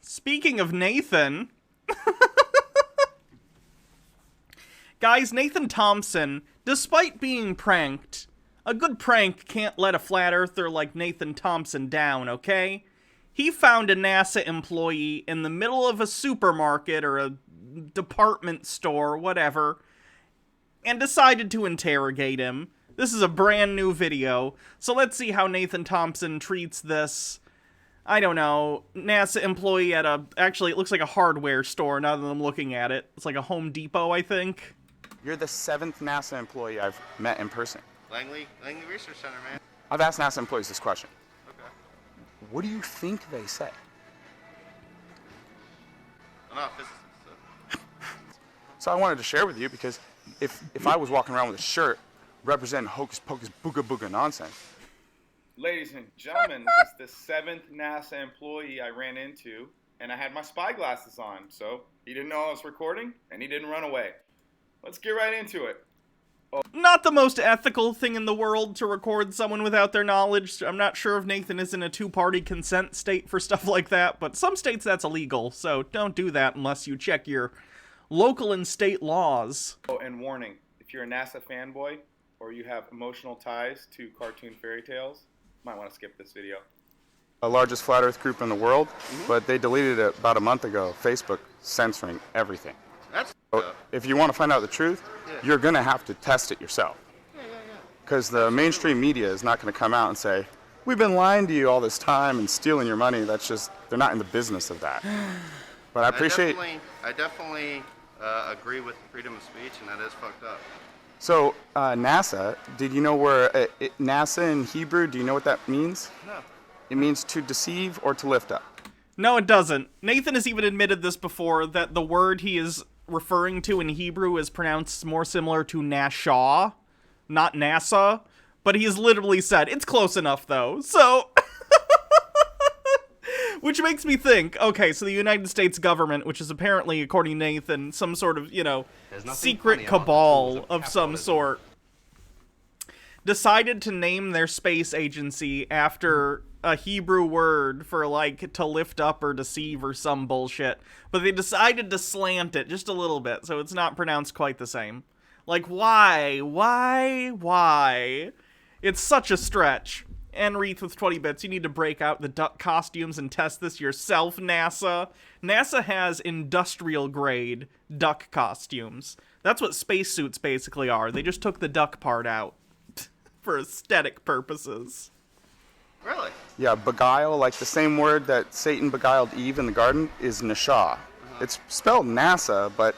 Speaking of Nathan... Guys, Nathan Thompson, despite being pranked, a good prank can't let a flat earther like Nathan Thompson down, okay? He found a NASA employee in the middle of a supermarket or a department store, whatever, and decided to interrogate him. This is a brand new video, so let's see how Nathan Thompson treats this, I don't know, NASA employee at actually it looks like a hardware store now that I'm looking at it. It's like a Home Depot, I think. You're the 7th NASA employee I've met in person. Langley Research Center, man. I've asked NASA employees this question. Okay. What do you think they say? I'm not a physicist, so. So I wanted to share with you because if I was walking around with a shirt representing hocus pocus booga booga nonsense. Ladies and gentlemen, this is the 7th NASA employee I ran into, and I had my spy glasses on, so he didn't know I was recording, and he didn't run away. Let's get right into it. Not the most ethical thing in the world to record someone without their knowledge. I'm not sure if Nathan is in a two-party consent state for stuff like that, but some states that's illegal, so don't do that unless you check your local and state laws. Oh, and warning, if you're a NASA fanboy, or you have emotional ties to cartoon fairy tales, you might want to skip this video. The largest flat earth group in the world, but they deleted it about a month ago. Facebook censoring everything. That's So if you want to find out the truth, you're going to have to test it yourself. Because the mainstream media is not going to come out and say, we've been lying to you all this time and stealing your money. That's just, they're not in the business of that. But I appreciate... I definitely agree with freedom of speech, and that is fucked up. So, NASA, did you know where... NASA in Hebrew, do you know what that means? No. It means to deceive or to lift up. No, it doesn't. Nathan has even admitted this before, that the word he is referring to in Hebrew is pronounced more similar to Nashaw, not NASA, but he has literally said, it's close enough though, so... Which makes me think, okay, so the United States government, which is apparently, according to Nathan, some sort of, secret cabal of some sort, decided to name their space agency after a Hebrew word for, to lift up or deceive or some bullshit. But they decided to slant it just a little bit, so it's not pronounced quite the same. Why? Why? It's such a stretch. And Wreath with 20 bits, you need to break out the duck costumes and test this yourself, NASA. NASA has industrial-grade duck costumes. That's what spacesuits basically are. They just took the duck part out for aesthetic purposes. Really? Yeah, beguile, like the same word that Satan beguiled Eve in the garden, is Nashah. It's spelled NASA, but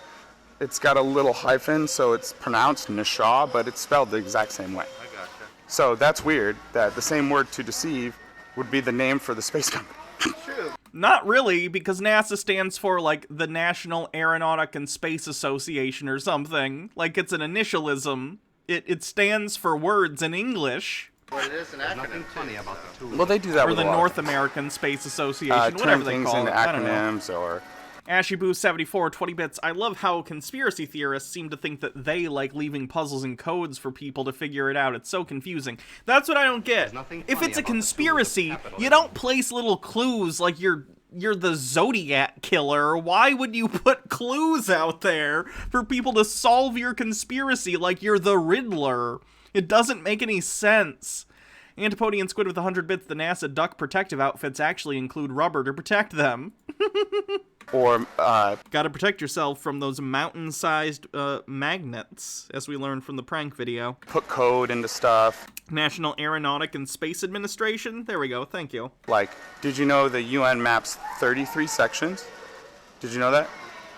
it's got a little hyphen, so it's pronounced Nashah, but it's spelled the exact same way. I gotcha. So that's weird that the same word to deceive would be the name for the space company. True. Not really, because NASA stands for, the National Aeronautic and Space Association or something. It's an initialism. It stands for words in English. But it is an acronym, funny about the two. Well, they do that Or with the a lot North of things. American Space Association, whatever Turn they things call into it. I don't know. acronyms or... AshyBoo74, 20 bits. I love how conspiracy theorists seem to think that they like leaving puzzles and codes for people to figure it out. It's so confusing. That's what I don't get. If it's a conspiracy, you don't place little clues like you're the Zodiac killer. Why would you put clues out there for people to solve your conspiracy like you're the Riddler? It doesn't make any sense. Antipodian Squid with 100 bits. The NASA duck protective outfits actually include rubber to protect them. Or, Gotta protect yourself from those mountain-sized magnets, as we learned from the prank video. put code into stuff. National Aeronautic and Space Administration? There we go, thank you. Did you know the UN maps 33 sections? Did you know that?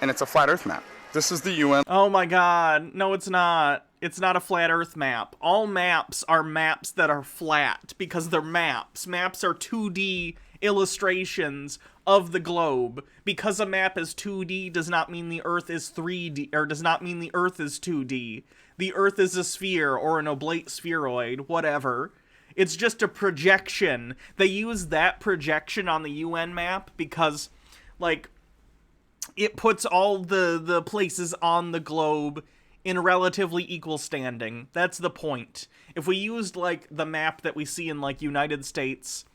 And it's a flat Earth map. This is the UN. Oh my god, no it's not. It's not a flat Earth map. All maps are maps that are flat, because they're maps. Maps are 2D illustrations of the globe. Because a map is 2D does not mean the Earth is 3D, or does not mean the Earth is 2D. The Earth is a sphere, or an oblate spheroid, whatever. It's just a projection. They use that projection on the UN map because, it puts all the places on the globe in relatively equal standing. That's the point. If we used, the map that we see in, United States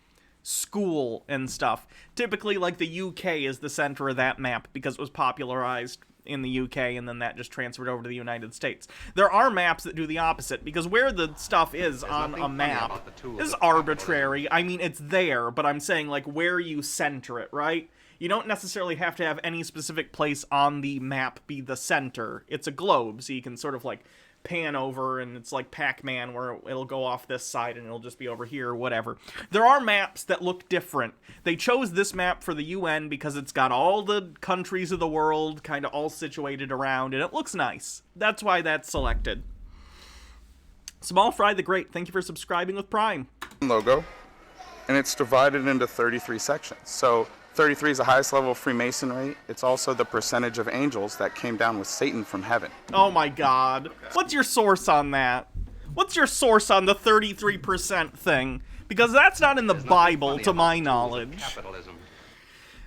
school and stuff. Typically, like, the UK is the center of that map because it was popularized in the UK, and then that just transferred over to the United States. There are maps that do the opposite, because where the stuff is on a map is arbitrary. I mean, it's there, but I'm saying, like, where you center it, right? You don't necessarily have to have any specific place on the map be the center. It's a globe, so you can sort of, like, pan over, and it's like Pac-Man where it'll go off this side and it'll just be over here or whatever. There are maps that look different. They chose this map for the UN because it's got all the countries of the world kind of all situated around, and it looks nice. That's why that's selected. Small Fry the Great, thank you for subscribing with Prime. Logo, and it's divided into 33 sections. So 33 is the highest level of Freemasonry. It's also the percentage of angels that came down with Satan from heaven. Oh my god. What's your source on that? What's your source on the 33% thing? Because that's not in the Bible, to my knowledge.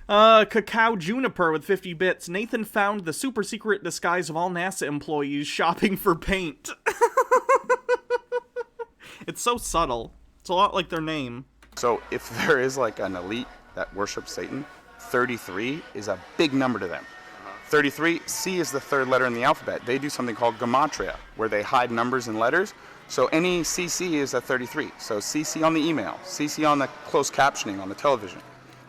Cacao Juniper with 50 bits. Nathan found the super secret disguise of all NASA employees shopping for paint. It's so subtle. It's a lot like their name. So if there is like an elite that worships Satan, 33 is a big number to them. 33, C is the third letter in the alphabet. They do something called gematria, where they hide numbers and letters. So any CC is a 33. So CC on the email, CC on the closed captioning on the television,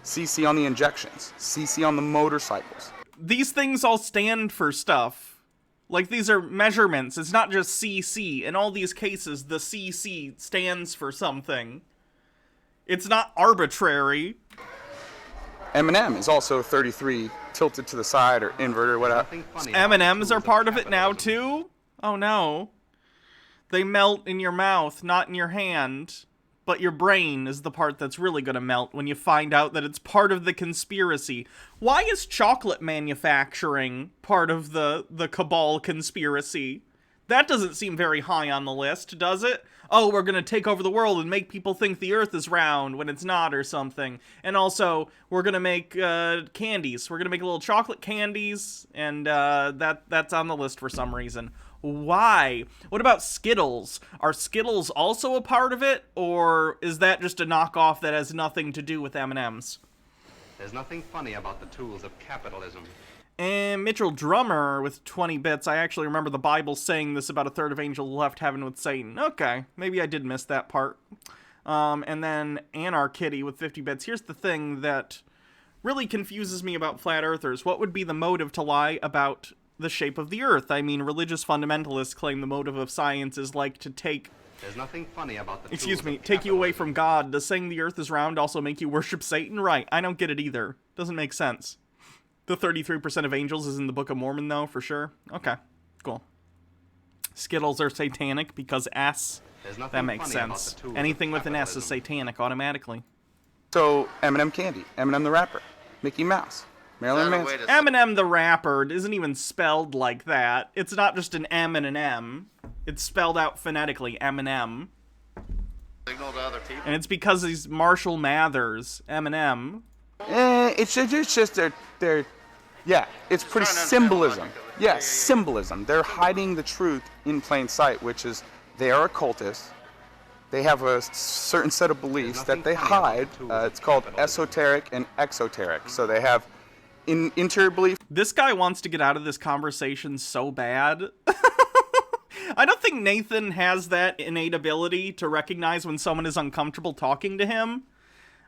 CC on the injections, CC on the motorcycles. These things all stand for stuff. Like, these are measurements. It's not just CC. In all these cases, the CC stands for something. It's not arbitrary. M&M is also 33 tilted to the side or inverted or whatever. M&Ms are part of it now too? Oh no. They melt in your mouth, not in your hand. But your brain is the part that's really gonna melt when you find out that it's part of the conspiracy. Why is chocolate manufacturing part of the cabal conspiracy? That doesn't seem very high on the list, does it? Oh, we're gonna take over the world and make people think the earth is round when it's not or something. And also, we're gonna make candies. We're gonna make little chocolate candies, and that's on the list for some reason. Why? What about Skittles? Are Skittles also a part of it? Or is that just a knockoff that has nothing to do with M&Ms? There's nothing funny about the tools of capitalism. And Mitchell Drummer with 20 bits. I actually remember the Bible saying this about a third of angels left heaven with Satan. Okay, maybe I did miss that part. And then Anarkitty with 50 bits. Here's the thing that really confuses me about flat earthers. What would be the motive to lie about the shape of the earth? I mean, religious fundamentalists claim the motive of science is like to take... There's nothing funny about the take you away from God. Does saying the earth is round also make you worship Satan? Right, I don't get it either. Doesn't make sense. The 33% of angels is in the Book of Mormon, though, for sure. Okay, cool. Skittles are satanic because S. That makes sense. Anything with an S is satanic automatically. So M&M candy, M&M the rapper, Mickey Mouse, Marilyn Manson. M&M the rapper isn't even spelled like that. It's not just an M and an M. It's spelled out phonetically, M&M. Signal to other people. And it's because he's Marshall Mathers, M&M. It's just they're yeah, it's pretty symbolism. Yeah, symbolism. They're hiding the truth in plain sight, which is they are occultists. They have a certain set of beliefs that they hide. It's called esoteric and exoteric. So they have interior belief. This guy wants to get out of this conversation so bad. I don't think Nathan has that innate ability to recognize when someone is uncomfortable talking to him.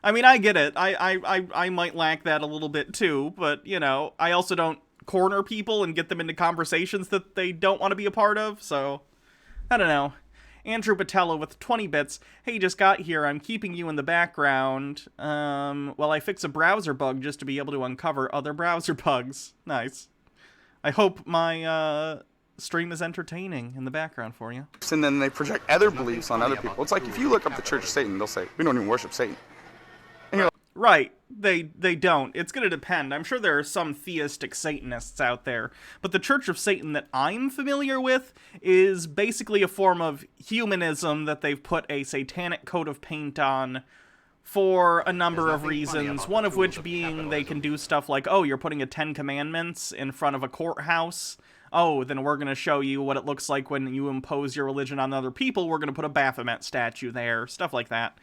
I mean, I get it. I might lack that a little bit too, but, you know, I also don't corner people and get them into conversations that they don't want to be a part of, so I don't know. Andrew Patella with 20 bits. Hey, just got here. I'm keeping you in the background while I fix a browser bug just to be able to uncover other browser bugs. Nice. I hope my stream is entertaining in the background for you. And then they project other beliefs on other people. It's like if you look up the Church of Satan, they'll say, we don't even worship Satan. And you're like, right. They don't. It's going to depend. I'm sure there are some theistic Satanists out there. But the Church of Satan that I'm familiar with is basically a form of humanism that they've put a satanic coat of paint on for a number of reasons. One of which being they can do stuff like, oh, you're putting a 10 Commandments in front of a courthouse. Oh, then we're going to show you what it looks like when you impose your religion on other people. We're going to put a Baphomet statue there. Stuff like that.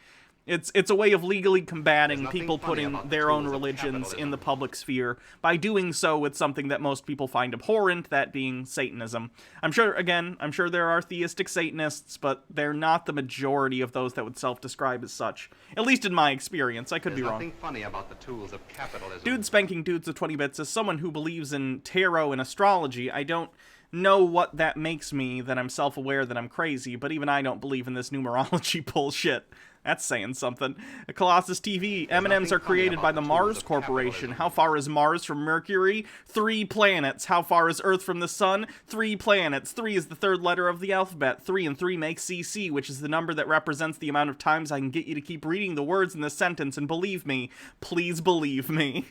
It's a way of legally combating There's nothing people funny putting about the their own tools of religions in capitalism. the public sphere by doing so with something that most people find abhorrent, that being Satanism. I'm sure there are theistic Satanists, but they're not the majority of those that would self-describe as such. At least in my experience. I could There's be wrong. nothing funny about the tools of capitalism. Dude Spanking Dudes of 20 Bits, as someone who believes in tarot and astrology, I don't know what that makes me, that I'm self-aware that I'm crazy, but even I don't believe in this numerology bullshit. That's saying something. Colossus TV, M&Ms are created by the Mars Corporation. How far is Mars from Mercury? 3 planets. How far is Earth from the Sun? 3 planets. 3 is the third letter of the alphabet. 3 and 3 make CC, which is the number that represents the amount of times I can get you to keep reading the words in the sentence, and believe me, please believe me.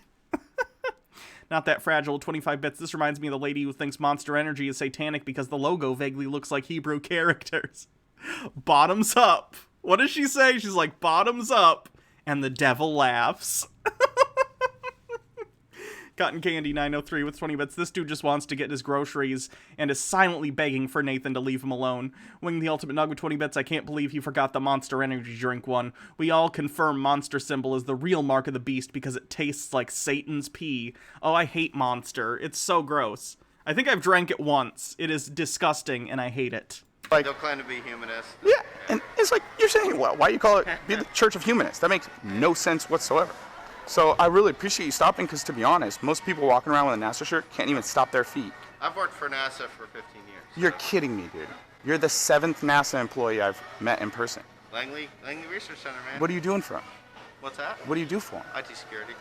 Not that fragile, 25 bits. This reminds me of the lady who thinks Monster Energy is satanic because the logo vaguely looks like Hebrew characters. Bottoms up. What does she say? She's like, bottoms up, and the devil laughs. Cotton Candy 903 with 20 bits. This dude just wants to get his groceries and is silently begging for Nathan to leave him alone. Wing the Ultimate Nug with 20 bits. I can't believe he forgot the Monster Energy drink one. We all confirm Monster symbol is the real mark of the beast because it tastes like Satan's pee. Oh, I hate Monster. It's so gross. I think I've drank it once. It is disgusting and I hate it. Like, They'll claim to be humanists. yeah, and it's like, you're saying, well, why you call it be the Church of Humanists? That makes no sense whatsoever. So I really appreciate you stopping, because to be honest, most people walking around with a NASA shirt can't even stop their feet. I've worked for NASA for 15 years. You're kidding me, dude. You're the 7th NASA employee I've met in person. Langley Research Center, man. What are you doing for him? What's that? What do you do for him? IT security.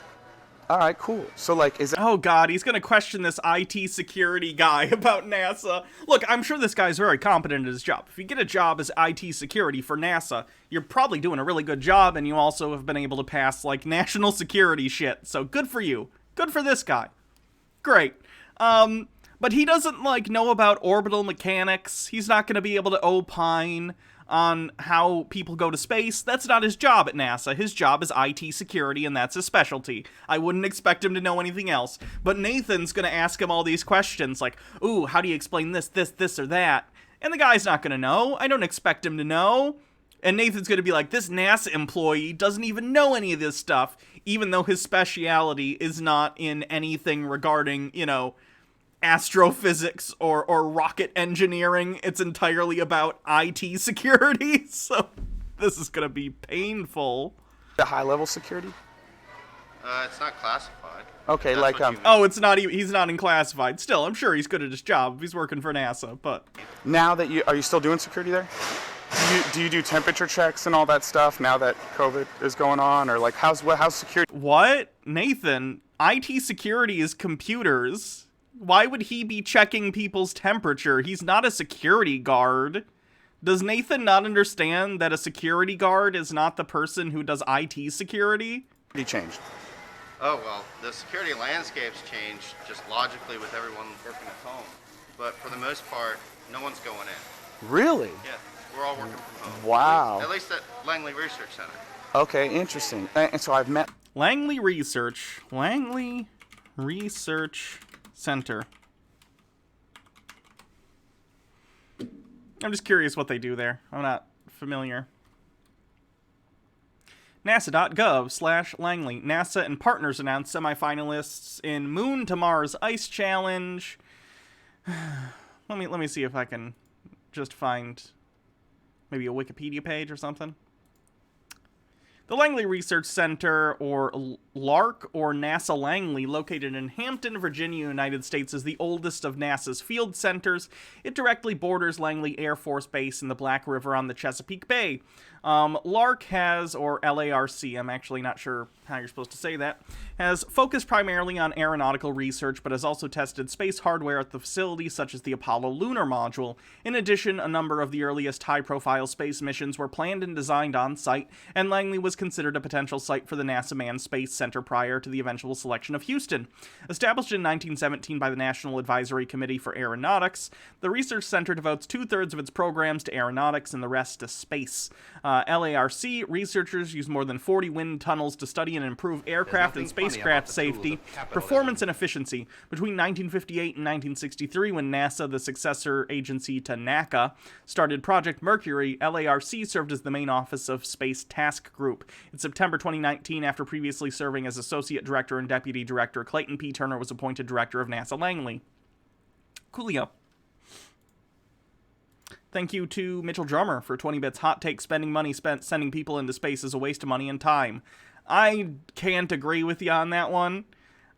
All right, cool. So, like, is that... Oh god, he's gonna question this IT security guy about NASA. Look, I'm sure this guy's very competent at his job. If you get a job as IT security for NASA, you're probably doing a really good job, and you also have been able to pass, like, national security shit. So good for you. Good for this guy. Great. But he doesn't, like, know about orbital mechanics. He's not gonna be able to opine on how people go to space. That's not his job at NASA. His job is IT security, and that's his specialty. I wouldn't expect him to know anything else. But Nathan's gonna ask him all these questions, like, ooh, how do you explain this, or that? And the guy's not gonna know. I don't expect him to know. And Nathan's gonna be like, this NASA employee doesn't even know any of this stuff, even though his speciality is not in anything regarding, you know, astrophysics or rocket engineering. It's entirely about IT security, so this is gonna be painful. the high-level security? It's not classified. Okay, That's like, what you mean. Oh, it's not even, he's not in classified. Still, I'm sure he's good at his job if he's working for NASA, but now that are you still doing security there? Do you do temperature checks and all that stuff now that COVID is going on? Or, like, how's security? what? Nathan, IT security is computers. Why would he be checking people's temperature? He's not a security guard. Does Nathan not understand that a security guard is not the person who does IT security? changed? Oh, well, the security landscape's changed just logically with everyone working at home. But for the most part, no one's going in. Really? Yeah, we're all working from home. Wow. At least at Langley Research Center. Okay, interesting. And so I've met... Langley Research Center. I'm just curious what they do there. I'm not familiar. NASA.gov/Langley. NASA and partners announced semifinalists in Moon to Mars Ice Challenge. Let me see if I can just find maybe a Wikipedia page or something. The Langley Research Center, or LARC, or NASA Langley, located in Hampton, Virginia, United States, is the oldest of NASA's field centers. It directly borders Langley Air Force Base in the Black River on the Chesapeake Bay. LARC has, or LARC, I'm actually not sure how you're supposed to say that, has focused primarily on aeronautical research, but has also tested space hardware at the facility, such as the Apollo lunar module. In addition, a number of the earliest high-profile space missions were planned and designed on site, and Langley was considered a potential site for the NASA Manned Space Center Center prior to the eventual selection of Houston. Established in 1917 by the National Advisory Committee for Aeronautics, the research center devotes 2/3 of its programs to aeronautics and the rest to space. LARC researchers use more than 40 wind tunnels to study and improve aircraft and spacecraft safety, performance, and efficiency. Between 1958 and 1963, when NASA, the successor agency to NACA, started Project Mercury, LARC served as the main office of Space Task Group. In September 2019, after previously serving as Associate Director and Deputy Director, Clayton P. Turner was appointed Director of NASA Langley. Coolio. Thank you to Mitchell Drummer for 20 bits. Hot take: spending money spent sending people into space is a waste of money and time. I can't agree with you on that one.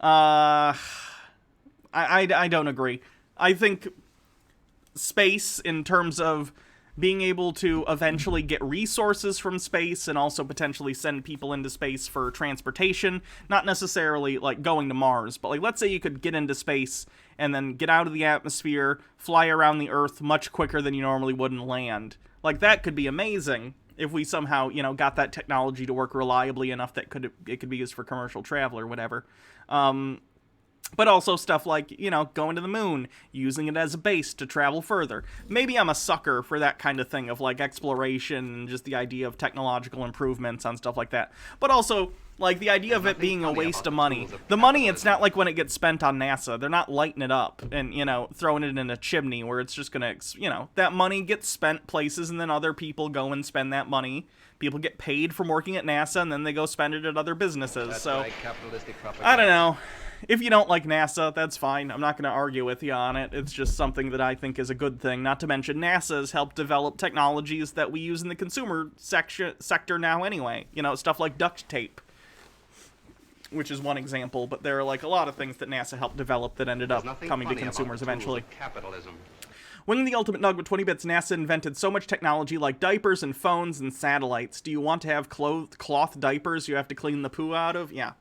I don't agree. I think space, in terms of being able to eventually get resources from space and also potentially send people into space for transportation, not necessarily like going to Mars, but like let's say you could get into space and then get out of the atmosphere, fly around the Earth much quicker than you normally would and land. Like that could be amazing if we somehow, got that technology to work reliably enough that it could be used for commercial travel or whatever. But also stuff like, going to the moon, using it as a base to travel further. Maybe I'm a sucker for that kind of thing of, like, exploration and just the idea of technological improvements on stuff like that. But also, like, the idea of it being a waste of money. The money, it's not like when it gets spent on NASA. They're not lighting it up and, throwing it in a chimney where it's just gonna, that money gets spent places and then other people go and spend that money. People get paid from working at NASA and then they go spend it at other businesses. That's so, right, capitalistic I don't know. If you don't like NASA, that's fine. I'm not going to argue with you on it. It's just something that I think is a good thing. Not to mention NASA has helped develop technologies that we use in the consumer sector now anyway. Stuff like duct tape, which is one example. But there are like a lot of things that NASA helped develop that ended up coming to consumers eventually. Capitalism. Winging the Ultimate Nug with 20 bits, NASA invented so much technology like diapers and phones and satellites. Do you want to have cloth diapers you have to clean the poo out of? Yeah.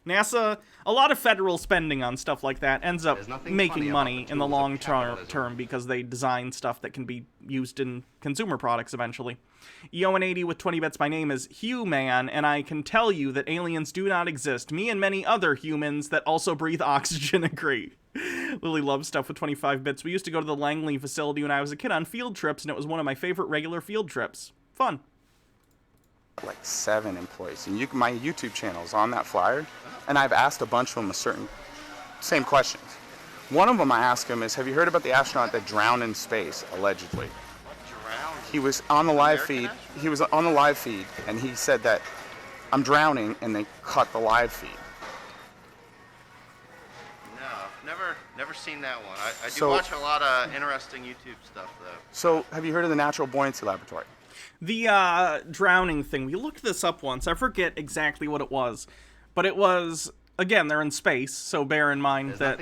NASA, a lot of federal spending on stuff like that ends up making money in the long term because they design stuff that can be used in consumer products eventually. EO180 with 20 bits, my name is Hugh Man, and I can tell you that aliens do not exist. Me and many other humans that also breathe oxygen agree. Lily loves stuff with 25 bits. We used to go to the Langley facility when I was a kid on field trips, and it was one of my favorite regular field trips. Fun. Like 7 employees, and my YouTube channel is on that flyer, and I've asked a bunch of them same questions. One of them I asked him is, have you heard about the astronaut that drowned in space, allegedly? Drowned? He was on the live feed. He was on the live feed, and he said that I'm drowning, and they cut the live feed. No, never seen that one. I do So- watch a lot of interesting YouTube stuff, though. So, have you heard of the Natural Buoyancy Laboratory? The drowning thing, we looked this up once. I forget exactly what it was. But it was, again, they're in space, so bear in mind that,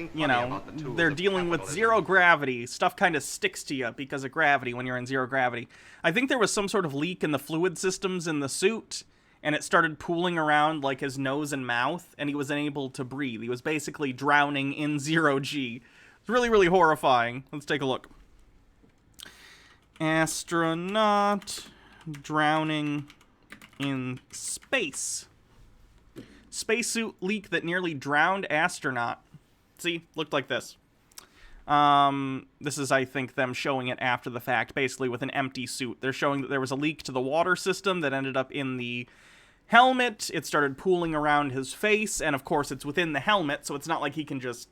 they're dealing with zero gravity. Stuff kind of sticks to you because of gravity when you're in zero gravity. I think there was some sort of leak in the fluid systems in the suit, and it started pooling around, like, his nose and mouth, and he was unable to breathe. He was basically drowning in zero G. It's really, really horrifying. Let's take a look. Astronaut drowning in space. Spacesuit leak that nearly drowned astronaut. See, looked like this. This is, I think, them showing it after the fact, basically with an empty suit. They're showing that there was a leak to the water system that ended up in the helmet. It started pooling around his face, and of course it's within the helmet, so it's not like he can just,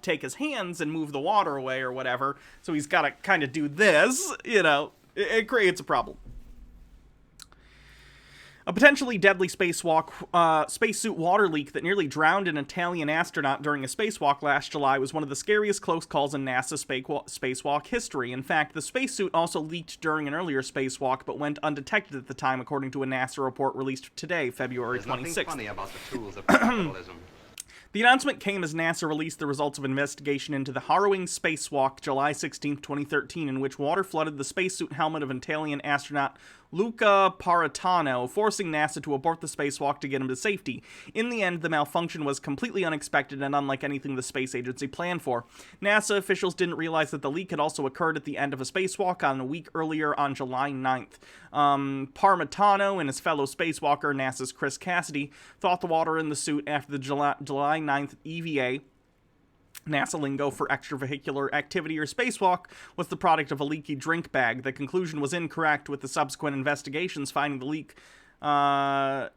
take his hands and move the water away or whatever. So he's got to kind of do this, It creates a problem. A potentially deadly spacesuit water leak that nearly drowned an Italian astronaut during a spacewalk last July was one of the scariest close calls in NASA spacewalk history. In fact, the spacesuit also leaked during an earlier spacewalk, but went undetected at the time, according to a NASA report released today, February 26th. There's nothing funny about the tools of capitalism. The announcement came as NASA released the results of an investigation into the harrowing spacewalk July 16, 2013, in which water flooded the spacesuit helmet of an Italian astronaut Luca Paratano, forcing NASA to abort the spacewalk to get him to safety. In the end, the malfunction was completely unexpected and unlike anything the space agency planned for. NASA officials didn't realize that the leak had also occurred at the end of a spacewalk on a week earlier on July 9th. Parmitano and his fellow spacewalker, NASA's Chris Cassidy, thought the water in the suit after the July 9th EVA, NASA lingo for extravehicular activity or spacewalk, was the product of a leaky drink bag. The conclusion was incorrect, with the subsequent investigations finding the leak. The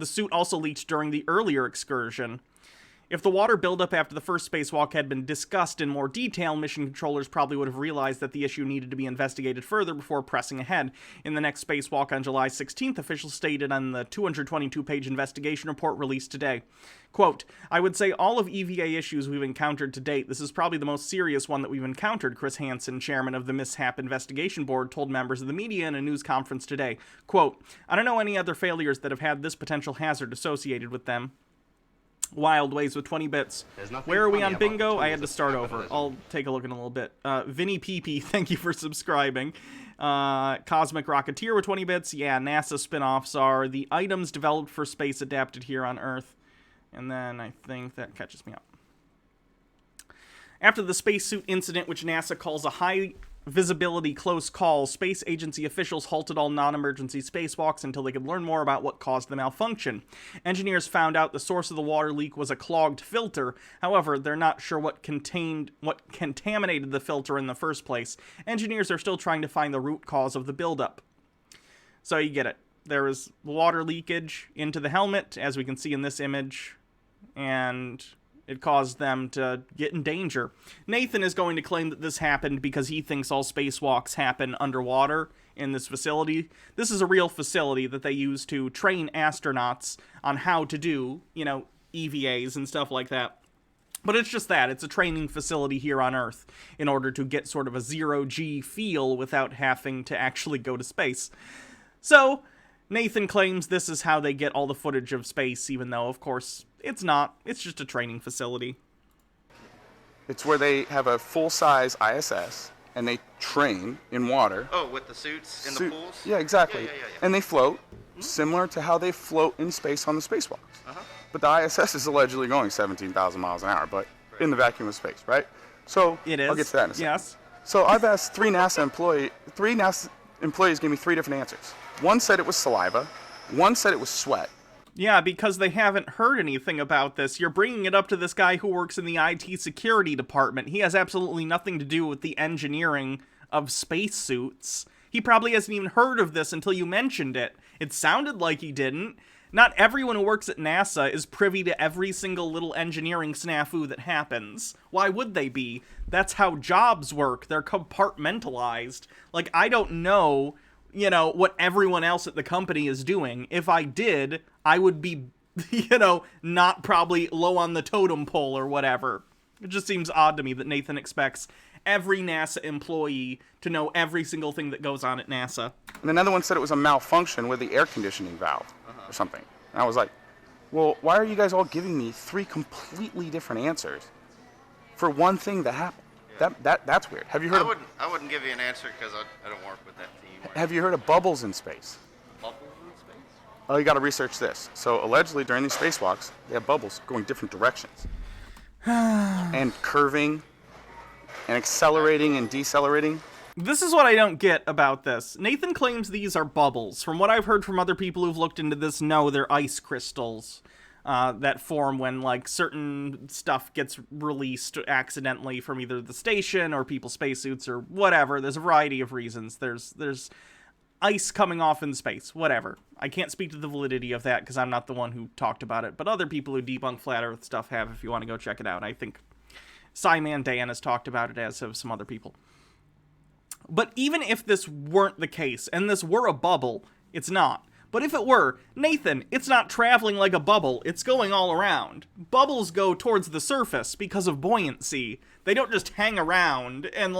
suit also leaked during the earlier excursion. If the water buildup after the first spacewalk had been discussed in more detail, mission controllers probably would have realized that the issue needed to be investigated further before pressing ahead. In the next spacewalk on July 16th, officials stated on the 222-page investigation report released today, quote, "I would say all of EVA issues we've encountered to date, this is probably the most serious one that we've encountered," Chris Hansen, chairman of the Mishap Investigation Board, told members of the media in a news conference today. Quote, "I don't know any other failures that have had this potential hazard associated with them." Wild Ways with 20 bits. Where are we on bingo? I had to start over. I'll take a look in a little bit. Vinny PP, thank you for subscribing. Cosmic Rocketeer with 20 bits. Yeah, NASA spin-offs are the items developed for space adapted here on Earth. And then I think that catches me up. After the spacesuit incident, which NASA calls a high-visibility close call, space agency officials halted all non-emergency spacewalks until they could learn more about what caused the malfunction. Engineers found out the source of the water leak was a clogged filter. However, they're not sure what contaminated the filter in the first place. Engineers are still trying to find the root cause of the buildup. So you get it. There was water leakage into the helmet, as we can see in this image, and it caused them to get in danger. Nathan is going to claim that this happened because he thinks all spacewalks happen underwater in this facility. This is a real facility that they use to train astronauts on how to do, EVAs and stuff like that. But it's just that. It's a training facility here on Earth in order to get sort of a zero-G feel without having to actually go to space. So Nathan claims this is how they get all the footage of space, even though, of course, it's not. It's just a training facility. It's where they have a full-size ISS, and they train in water. Oh, with the suits in the pools? Yeah, exactly. Yeah. And they float, similar to how they float in space on the spacewalks. But the ISS is allegedly going 17,000 miles an hour, but in the vacuum of space, right? So it is. I'll get to that in a second. Yes. So I've asked three NASA employees gave me three different answers. One said it was saliva. One said it was sweat. Yeah, because they haven't heard anything about this. You're bringing it up to this guy who works in the IT security department. He has absolutely nothing to do with the engineering of spacesuits. He probably hasn't even heard of this until you mentioned it. It sounded like he didn't. Not everyone who works at NASA is privy to every single little engineering snafu that happens. Why would they be? That's how jobs work. They're compartmentalized. Like, I don't know, what everyone else at the company is doing. If I did, I would be, not probably low on the totem pole or whatever. It just seems odd to me that Nathan expects every NASA employee to know every single thing that goes on at NASA. And another one said it was a malfunction with the air conditioning valve or something. And I was like, well, why are you guys all giving me three completely different answers for one thing that happened? Yeah. That's weird. Have you heard? I wouldn't give you an answer because I don't work with that team. Have you heard of bubbles in space? Bubbles in space? Oh, you got to research this. So allegedly during these spacewalks, they have bubbles going different directions and curving and accelerating and decelerating. This is what I don't get about this. Nathan claims these are bubbles. From what I've heard from other people who've looked into this, no, they're ice crystals that form when, certain stuff gets released accidentally from either the station or people's spacesuits or whatever. There's a variety of reasons. There's ice coming off in space, whatever. I can't speak to the validity of that because I'm not the one who talked about it, but other people who debunk flat Earth stuff have if you want to go check it out. I think Simon Dan has talked about it, as have some other people. But even if this weren't the case, and this were a bubble, it's not. But if it were, Nathan, it's not traveling like a bubble, it's going all around. Bubbles go towards the surface because of buoyancy. They don't just hang around and,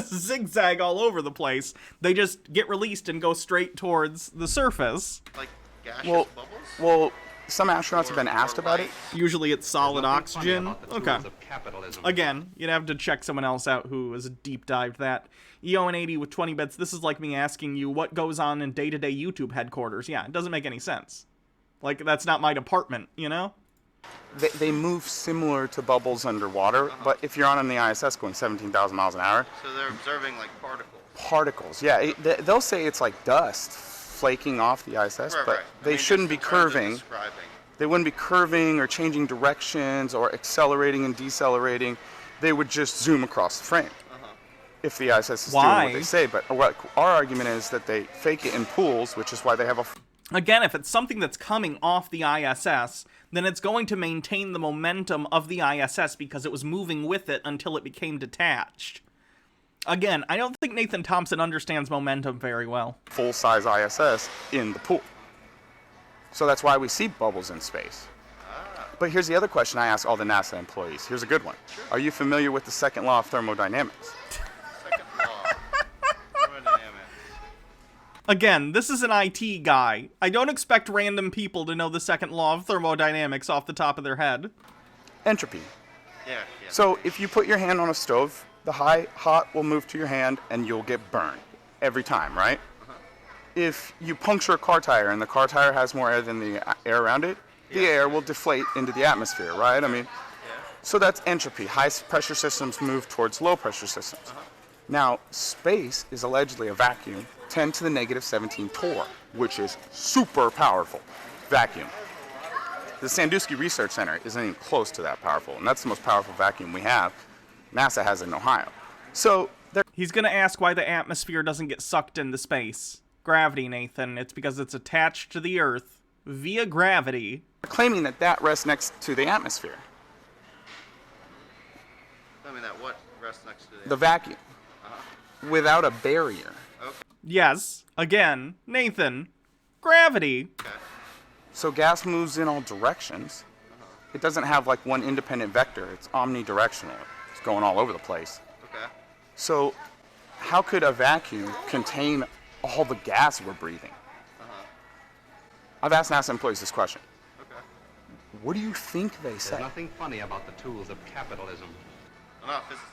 zigzag all over the place. They just get released and go straight towards the surface. Like gaseous bubbles? Well, some astronauts have been asked about it. Usually it's solid Nothing funny oxygen. about the Okay. tools of capitalism. Again, you'd have to check someone else out who has deep dived that. EO&80 with 20 bits. This is like me asking you what goes on in day-to-day YouTube headquarters. Yeah, it doesn't make any sense. Like, that's not my department, you know? They move similar to bubbles underwater, but if you're on the ISS going 17,000 miles an hour, So they're observing like particles. particles, yeah, they'll say it's like dust flaking off the ISS, Right, but right. I they mean, shouldn't just be in terms of curving. describing. They wouldn't be curving or changing directions or accelerating and decelerating. They would just zoom across the frame. If the ISS is doing Why? what they say, but what our argument is that they fake it in pools, which is why they have a Again, if it's something that's coming off the ISS, then it's going to maintain the momentum of the ISS because it was moving with it until it became detached. Again, I don't think Nathan Thompson understands momentum very well. full-size ISS in the pool. So that's why we see bubbles in space. But here's the other question I ask all the NASA employees. Here's a good one. Are you familiar with the second law of thermodynamics? Second law. Thermodynamics. Again, this is an IT guy. I don't expect random people to know the second law of thermodynamics off the top of their head. Entropy. Yeah. So if you put your hand on a stove, the hot will move to your hand and you'll get burned every time, right? If you puncture a car tire and the car tire has more air than the air around it, the air will deflate into the atmosphere, right? I mean, so that's entropy. High pressure systems move towards low pressure systems. Now, space is allegedly a vacuum, 10 to the negative 17 torr, which is super powerful vacuum. The Sandusky Research Center isn't even close to that powerful, and that's the most powerful vacuum we have. NASA has it in Ohio. So they're He's gonna ask why the atmosphere doesn't get sucked into space. Gravity, Nathan. It's because it's attached to the Earth via gravity. claiming that that rests next to the atmosphere, Tell me that what rests next to the vacuum, without a barrier. Yes, again, Nathan. Gravity. So gas moves in all directions. It doesn't have like one independent vector. It's omnidirectional. It's going all over the place. Okay. So how could a vacuum contain all the gas we're breathing? I've asked NASA employees this question. Okay. What do you think they There's say? nothing funny about the tools of capitalism. No, physics.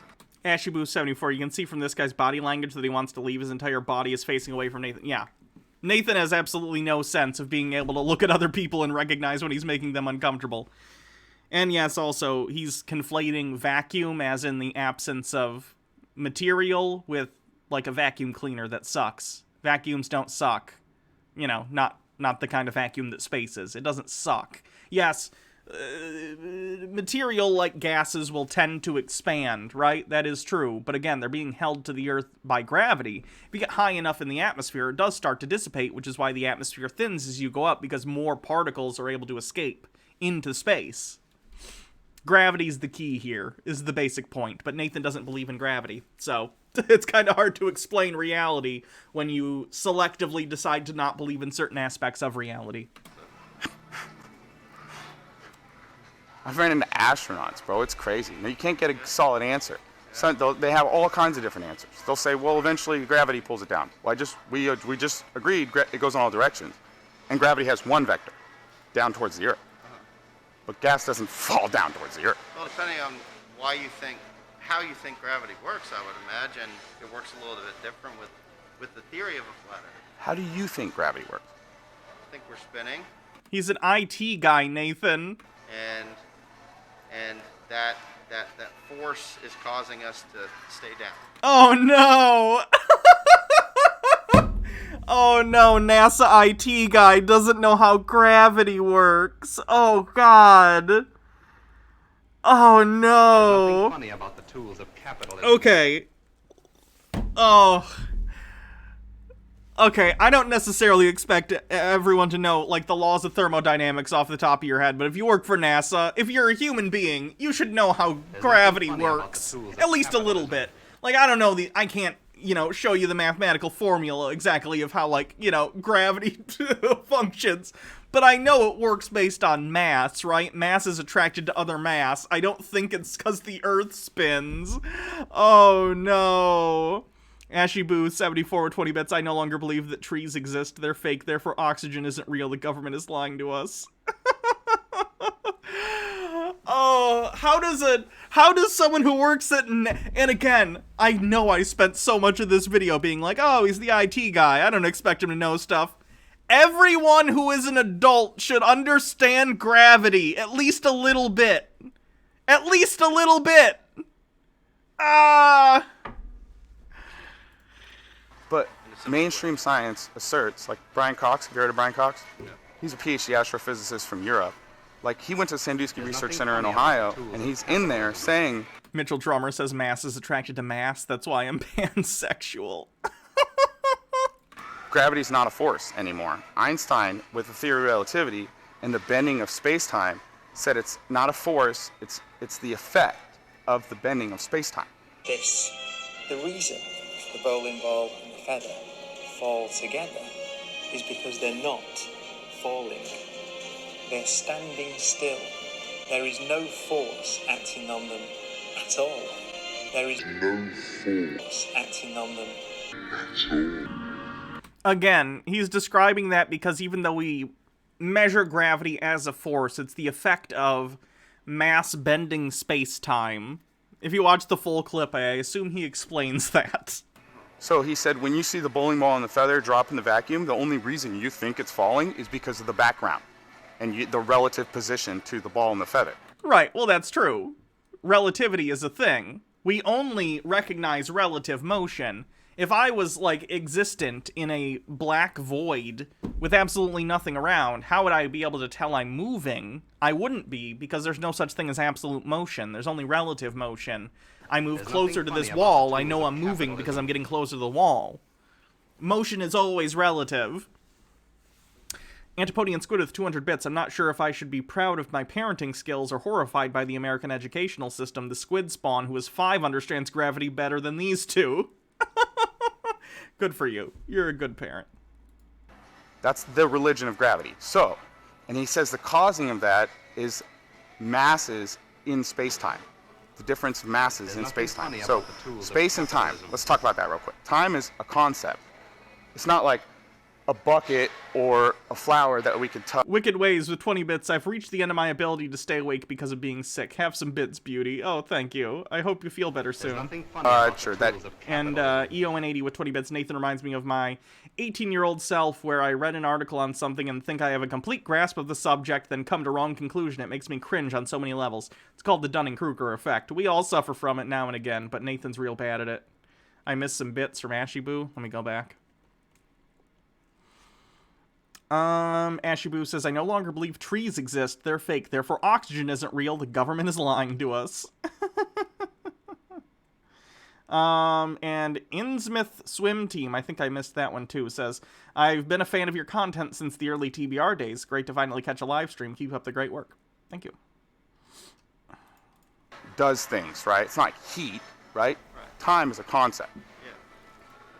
Ashibu74, you can see from this guy's body language that he wants to leave. His entire body is facing away from Nathan. Yeah. Nathan has absolutely no sense of being able to look at other people and recognize when he's making them uncomfortable. And yes, also, he's conflating vacuum as in the absence of material with, like, a vacuum cleaner that sucks. Vacuums don't suck. You know, not the kind of vacuum that space is. It doesn't suck. Yes, material like gases will tend to expand, right? That is true. But again, they're being held to the Earth by gravity. If you get high enough in the atmosphere, it does start to dissipate, which is why the atmosphere thins as you go up, because more particles are able to escape into space. Gravity's the key here, is the basic point. But Nathan doesn't believe in gravity, so it's kind of hard to explain reality when you selectively decide to not believe in certain aspects of reality. I've ran into astronauts, bro. It's crazy. You can't get a solid answer. They have all kinds of different answers. They'll say, well, eventually gravity pulls it down. Well, we just agreed it goes in all directions. And gravity has one vector, down towards the Earth. But gas doesn't fall down towards the Earth. Well, depending on how you think gravity works, I would imagine it works a little bit different with the theory of a flat Earth. How do you think gravity works? I think we're spinning, He's an IT guy, Nathan. and that force is causing us to stay down. Oh no! Oh no, NASA IT guy doesn't know how gravity works. Oh god. Oh Nothing no. funny about the tools of capitalism. Okay. Oh. Okay, I don't necessarily expect everyone to know, like, the laws of thermodynamics off the top of your head, but if you work for NASA, if you're a human being, you should know how gravity nothing funny about works. the tools of At least a little capitalism. bit. Like, I don't know, I can't, show you the mathematical formula exactly of how, like, gravity functions. But I know it works based on mass, right? Mass is attracted to other mass. I don't think it's because the Earth spins. Oh, no. Ashiboo, 74 with 20 bits. I no longer believe that trees exist. They're fake, therefore oxygen isn't real. The government is lying to us. Oh, how does someone who works at, and again, I know I spent so much of this video being like, oh, he's the IT guy, I don't expect him to know stuff. Everyone who is an adult should understand gravity, at least a little bit. At least a little bit. But mainstream science asserts, like Brian Cox, have you heard of Brian Cox? No. He's a PhD astrophysicist from Europe. Like, he went to Sandusky There's Research nothing Center in funny about Ohio, the tools and of he's in there capitalism. saying, Mitchell Drummer says mass is attracted to mass, that's why I'm pansexual. gravity's not a force anymore. Einstein, with the theory of relativity and the bending of space-time, said it's not a force, it's the effect of the bending of space-time. This, the reason the bowling ball and the feather fall together is because they're not falling. They're standing still. There is no force acting on them at all. There is no force acting on them at all. Again, he's describing that because even though we measure gravity as a force, it's the effect of mass bending space-time. If you watch the full clip, I assume he explains that. So he said, when you see the bowling ball and the feather drop in the vacuum, the only reason you think it's falling is because of the background and the relative position to the ball and the feather. Right, well that's true. Relativity is a thing. We only recognize relative motion. If I was, like, existent in a black void with absolutely nothing around, how would I be able to tell I'm moving? I wouldn't be, because there's no such thing as absolute motion. There's only relative motion. I move There's closer nothing to this funny about wall, the I know tools I'm of moving capitalism. because I'm getting closer to the wall. Motion is always relative. Antipodian Squid with 200 bits. I'm not sure if I should be proud of my parenting skills or horrified by the American educational system. The squid spawn, who is 5, understands gravity better than these two. Good for you. You're a good parent. That's the religion of gravity. So, and he says the causing of that is masses in space-time. The difference of masses There's in nothing space-time. funny So, about the tools of space and time. capitalism. Let's talk about that real quick. Time is a concept. It's not like a bucket or a flower that we could touch. Wicked Ways with 20 bits. I've reached the end of my ability to stay awake because of being sick. Have some bits, beauty. Oh, thank you. I hope you feel better There's soon. nothing funny about sure, the that- tools of And capitalism. EON80 with 20 bits. Nathan reminds me of my 18-year-old self where I read an article on something and think I have a complete grasp of the subject, then come to wrong conclusion. It makes me cringe on so many levels. It's called the Dunning-Kruger effect. We all suffer from it now and again, but Nathan's real bad at it. I missed some bits from Ashy Boo. Let me go back. Ashy Boo says, I no longer believe trees exist. They're fake. Therefore, oxygen isn't real. The government is lying to us. And Innsmouth Swim Team, I think I missed that one too, says, I've been a fan of your content since the early TBR days. Great to finally catch a live stream. Keep up the great work. Thank you. Does things, right? It's not heat, right? Time is a concept.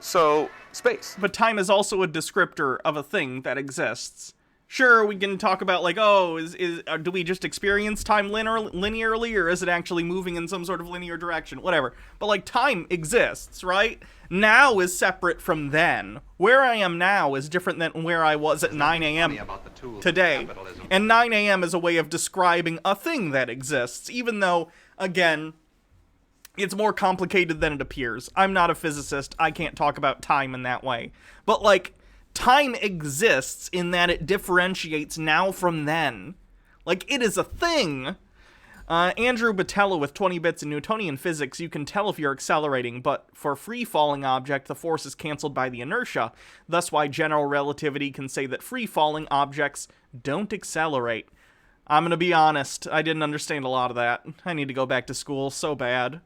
So, space. But time is also a descriptor of a thing that exists. Sure, we can talk about, like, oh, do we just experience time linearly, or is it actually moving in some sort of linear direction? Whatever. But, like, time exists, right? Now is separate from then. Where I am now is different than where I was at 9 a.m. Funny about the tools of today. capitalism. And 9 a.m. is a way of describing a thing that exists, even though, again, it's more complicated than it appears. I'm not a physicist. I can't talk about time in that way. But, like, time exists in that it differentiates now from then. Like, it is a thing. Andrew Batella with 20 bits in Newtonian physics, you can tell if you're accelerating, but for a free-falling object, the force is cancelled by the inertia. Thus why general relativity can say that free-falling objects don't accelerate. I'm gonna be honest, I didn't understand a lot of that. I need to go back to school so bad.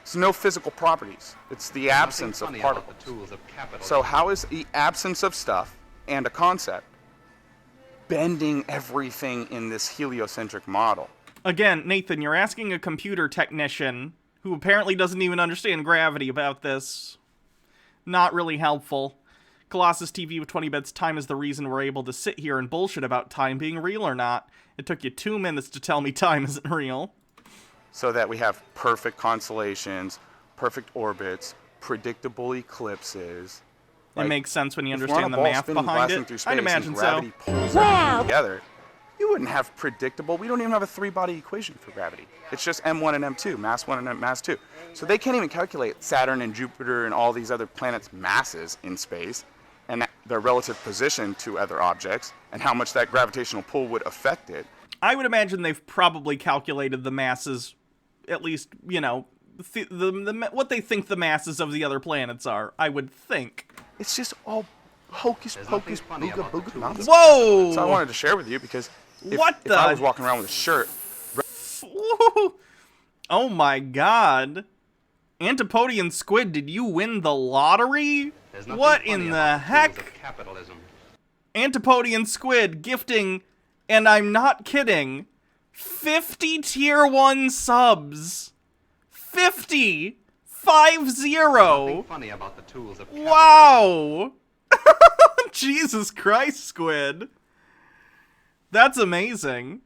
So no physical properties. It's the absence of Nothing funny about particles. the tools of capitalism. So how is the absence of stuff and a concept bending everything in this heliocentric model? Again, Nathan, you're asking a computer technician who apparently doesn't even understand gravity about this. Not really helpful. Colossus TV with 20 bits. Time is the reason we're able to sit here and bullshit about time being real or not. It took you 2 minutes to tell me time isn't real. So that we have perfect constellations, perfect orbits, predictable eclipses, It makes sense when you If we're on understand a the ball math spinning, behind blasting it. through space I'd and imagine so. gravity pulls everything together, you wouldn't have predictable. We don't even have a three-body equation for gravity. It's just M1 and M2, mass 1 and mass 2. So they can't even calculate Saturn and Jupiter and all these other planets' masses in space and their relative position to other objects and how much that gravitational pull would affect it. I would imagine they've probably calculated the masses, at least, you know, what they think the masses of the other planets are, I would think. It's just all hocus pocus, booga booga nonsense. Whoa! So I wanted to share with you because if What I the- was walking around with a shirt, Oh my god. Antipodian Squid, did you win the lottery? There's nothing What funny in the about tools heck? of capitalism. Antipodian Squid gifting, and I'm not kidding, 50 tier 1 subs. 50! 50! Nothing funny about the tools of capitalism. Wow! Jesus Christ, Squid. That's amazing.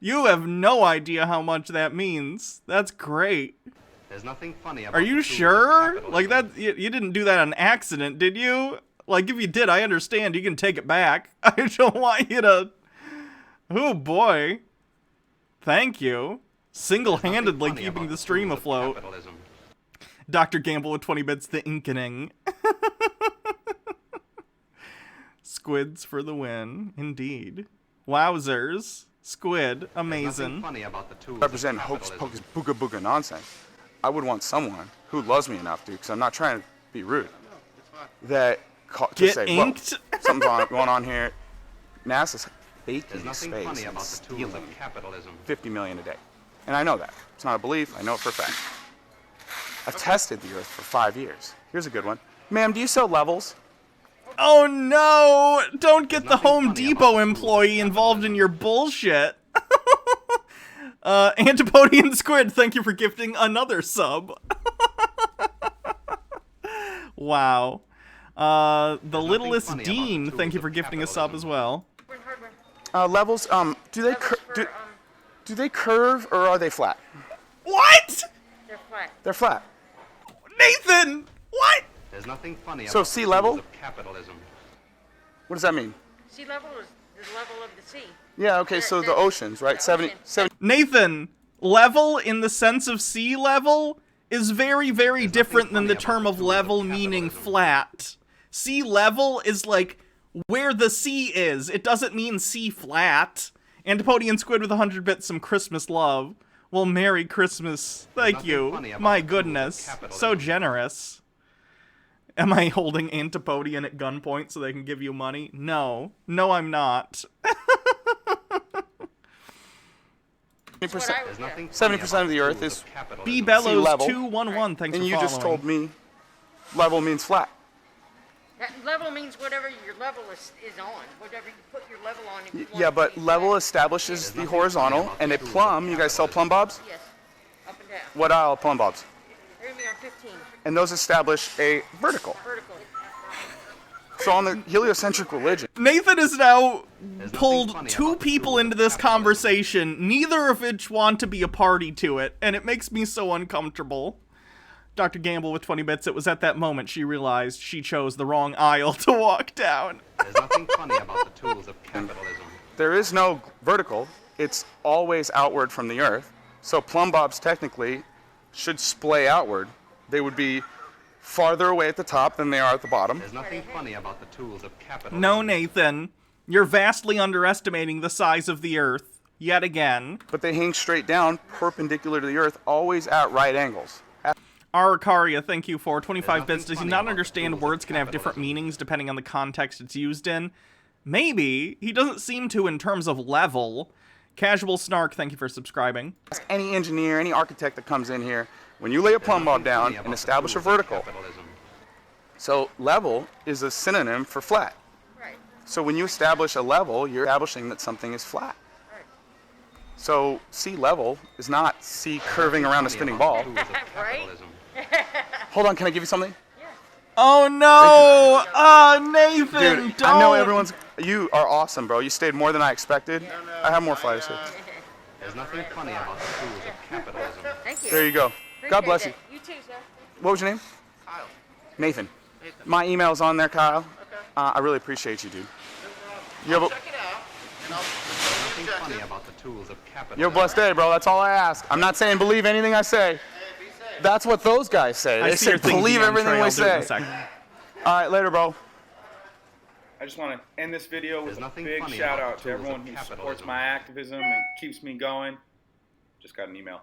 You have no idea how much that means. That's great. There's nothing funny about Are the you tools of sure? capitalism. Like that, you didn't do that on accident, did you? Like if you did, I understand. You can take it back. I don't want you to. Oh boy. Thank you. Single-handedly Funny keeping about the stream tools of afloat. capitalism. Dr. Gamble with 20 bits, the inkening. Squids for the win, indeed. Wowzers. Squid, There's amazing. nothing funny about the tools represent of hocus capitalism. pocus booga booga nonsense. I would want someone who loves me enough to, because I'm not trying to be rude, that to Get say, inked? "Whoa, something's going on here." NASA's baking There's nothing space funny and about the tools stealing of capitalism. 50 million a day, and I know that. It's not a belief. I know it for a fact. I've tested the Earth for 5 years. Here's a good one, ma'am. Do you sell levels? Oh no! Don't get the nothing Home funny Depot about employee involved in your bullshit. Antipodian Squid, thank you for gifting another sub. Wow. The Littlest funny about Dean, the thank you tools for of gifting a sub capitalism. as well. Levels. Do they do they curve or are they flat? What? They're flat. They're flat. Nathan! What? There's nothing funny So about sea the tools level? of capitalism. What does that mean? Sea level is the level of the sea. Yeah. Okay. So the oceans, right? the 70, ocean. 70 Nathan, level in the sense of sea level is very, very There's different than nothing the funny term about of the tools of level meaning capitalism. flat. Sea level is like where the sea is. It doesn't mean sea flat. Antipodian Squid with 100 bits, some Christmas love. Well, Merry Christmas. Thank nothing you. funny about My the tools of goodness. So capitalism. generous. Am I holding Antipodian at gunpoint so they can give you money? No. No, I'm not. That's what I There's would nothing do. 70% of the Earth tools is of capitalism. B Sea Bellows level. 211. Thanks and for you following. just told me level means flat. That level means whatever your level is on. Whatever you put your level on. If you want Yeah, it to but be level flat. establishes the horizontal, and a plumb. You guys sell plumb bobs? Yes. Up and down. What aisle of plumb bobs? They're gonna be on 15. And those establish a vertical. Vertical. So on the heliocentric religion, Nathan has now nothing pulled funny two about the people tools into of this capitalism. conversation, neither of which want to be a party to it, and it makes me so uncomfortable. Dr. Gamble with 20 bits, it was at that moment she realized she chose the wrong aisle to walk down. There's nothing funny about the tools of capitalism. there is no vertical. It's always outward from the Earth. So plumb bobs technically should splay outward. They would be farther away at the top than they are at the bottom. There's nothing funny about the tools of capitalism. No, Nathan, you're vastly underestimating the size of the Earth, yet again. But they hang straight down, perpendicular to the Earth, always at right angles. Arakaria, thank you for 25 There's bits. Does he nothing not funny about understand the tools of words can have different capitalism. meanings depending on the context it's used in? Maybe. He doesn't seem to in terms of level. Casual Snark, thank you for subscribing. Ask any engineer, any architect that comes in here, when you lay a There's plumb bob nothing down funny and about the establish a tools of vertical, capitalism. so level is a synonym for flat. Right. So when you establish a level, you're establishing that something is flat. Right. So sea level is not sea curving around a Funny spinning about ball. the tools of Right? capitalism. Hold on, can I give you something? Oh no! Nathan, Dude, don't! I know everyone's. You are awesome, bro. You stayed more than I expected. I have more flyers here. There's nothing funny about the tools of capitalism. Thank you. There you go. God bless you. Appreciate it. You too, sir. What was your name? Kyle. Nathan. My email's on there, Kyle. I really appreciate you, dude. You have a, Check it out, and I'll Nothing objective. funny about the tools of capitalism. you have a blessed day, bro. That's all I ask. I'm not saying believe anything I say. Hey, be safe. That's what those guys say. I They see say your thing, believe DM everything Trey. we I'll do it in say. a second. All right, later, bro. I just want to end this video with There's a nothing big funny shout about out the to tools everyone of who supports capitalism. my activism and keeps me going. Just got an email.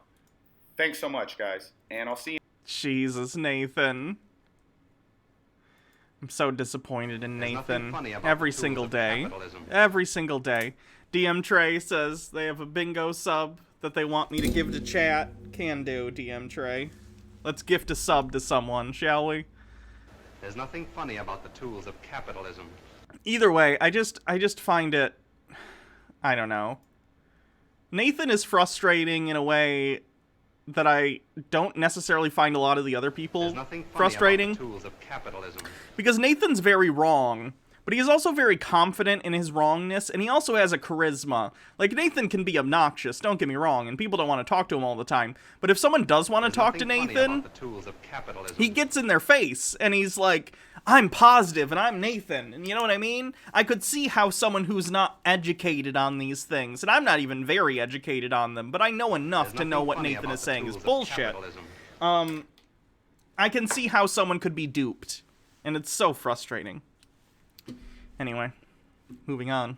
Thanks so much, guys, and I'll see you. Jesus, Nathan. I'm so disappointed in There's nothing Nathan. funny about Every the tools single of day. capitalism. Every single day. DM Trey says they have a bingo sub that they want me to give to chat. Can do, DM Trey. Let's gift a sub to someone, shall we? There's nothing funny about the tools of capitalism. Either way, I just find it, I don't know. Nathan is frustrating in a way that I don't necessarily find a lot of the other people There's nothing funny frustrating. about the tools of capitalism. Because Nathan's very wrong, but he is also very confident in his wrongness, and he also has a charisma. Like, Nathan can be obnoxious, don't get me wrong, and people don't want to talk to him all the time. But if someone does want to There's talk to nothing funny Nathan, about the tools of capitalism. he gets in their face, and he's like, I'm positive, and I'm Nathan, and you know what I mean? I could see how someone who's not educated on these things, and I'm not even very educated on them, but I know enough There's to know nothing what funny Nathan about is the saying is tools of bullshit. capitalism. I can see how someone could be duped, and it's so frustrating. Anyway, moving on.